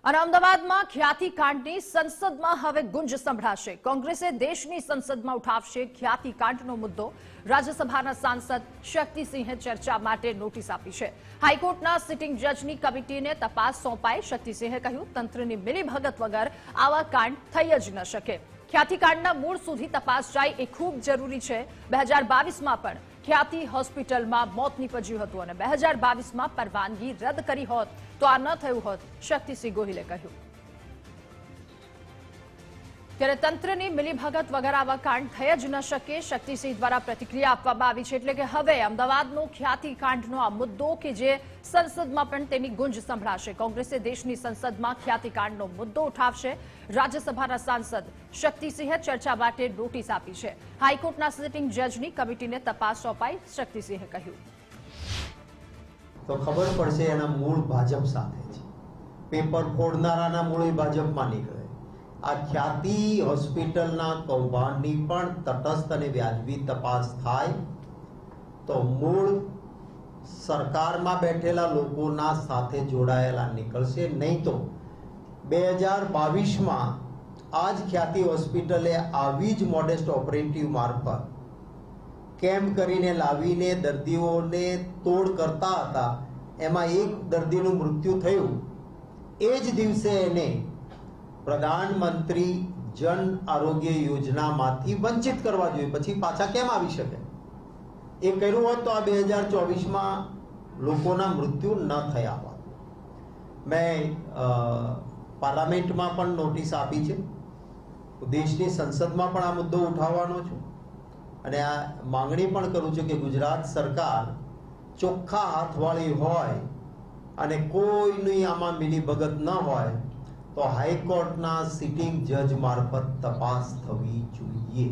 અને અમદાવાદમાં ખ્યાતિકાંડની સંસદમાં હવે ગુંજ સંભળાશે। કોંગ્રેસે દેશની સંસદમાં ઉઠાવશે ખ્યાતિકાંડનો મુદ્દો। રાજ્યસભાના સાંસદ શક્તિસિંહે ચર્ચા માટે નોટિસ આપી છે। હાઈકોર્ટના સિટિંગ જજની કમિટીને તપાસ સોંપાઈ। શક્તિસિંહે કહ્યું, તંત્રની મિલીભગત વગર આવા કાંડ થઈ જ ન શકે। ખ્યાતિકાંડના મૂળ સુધી તપાસ જાય એ ખૂબ જરૂરી છે। 2022માં પણ ખ્યાતિ હોસ્પિટલમાં મોત નીપજ્યું હતું અને 2022માં પરવાનગી રદ કરી હોત તો આ ન થયું હોત, શક્તિસિંહ ગોહિલે કહ્યું। ત્યારે તંત્રની મિલીભગત વગર આવા કાંડ થઈ જ ન શકે। શક્તિસિંહ દ્વારા પ્રતિક્રિયા આપવામાં આવી છે, એટલે કે હવે અમદાવાદનો ખ્યાતિકાંડનો આ મુદ્દો કે જે સંસદમાં પણ તેની ગુંજ સંભળાશે। કોંગ્રેસે દેશની સંસદમાં ખ્યાતિકાંડનો મુદ્દો ઉઠાવશે। રાજ્યસભાના સાંસદ શક્તિસિંહે ચર્ચા માટે નોટિસ આપી છે। હાઈકોર્ટના સિટિંગ જજની કમિટીને તપાસ સોંપાઈ। શક્તિસિંહે કહ્યું, તો ખબર પડશે એના મૂળ ભાજપ સાથે છે। પેપર ફોડનારાના મૂળ ભાજપમાં નીકળે। આ ખ્યાતિ હોસ્પિટલના કૌભાંડની પણ તટસ્થ અને વ્યાજબી તપાસ થાય તો મૂળ સરકારમાં બેઠેલા લોકોના સાથે જોડાયેલા નીકળશે। નહીં તો 2022માં આ જ ખ્યાતિ હોસ્પિટલે આવી જ મોડેસ્ટ ઓપરેટિવ મારફત કેમ્પ કરીને લાવીને દર્દીઓને તોડ કરતા હતા। એમાં એક દર્દીનું મૃત્યુ થયું। એ જ દિવસે એને પ્રધાનમંત્રી જન આરોગ્ય યોજનામાંથી વંચિત કરવા જોઈએ, પછી પાછા કેમ આવી શકે? એ કર્યું હોત તો આ 2024માં લોકોના મૃત્યુ ન થયા હોત। મેં પાર્લામેન્ટમાં પણ નોટિસ આપી છે, દેશની સંસદમાં પણ આ મુદ્દો ઉઠાવવાનો છું અને આ માંગણી પણ કરું છું કે ગુજરાત સરકાર ચોખ્ખા હાથવાળી હોય અને કોઈની આમાં મિલીભગત ન હોય તો હાઈકોર્ટના સિટિંગ જજ મારફત તપાસ થવી જોઈએ।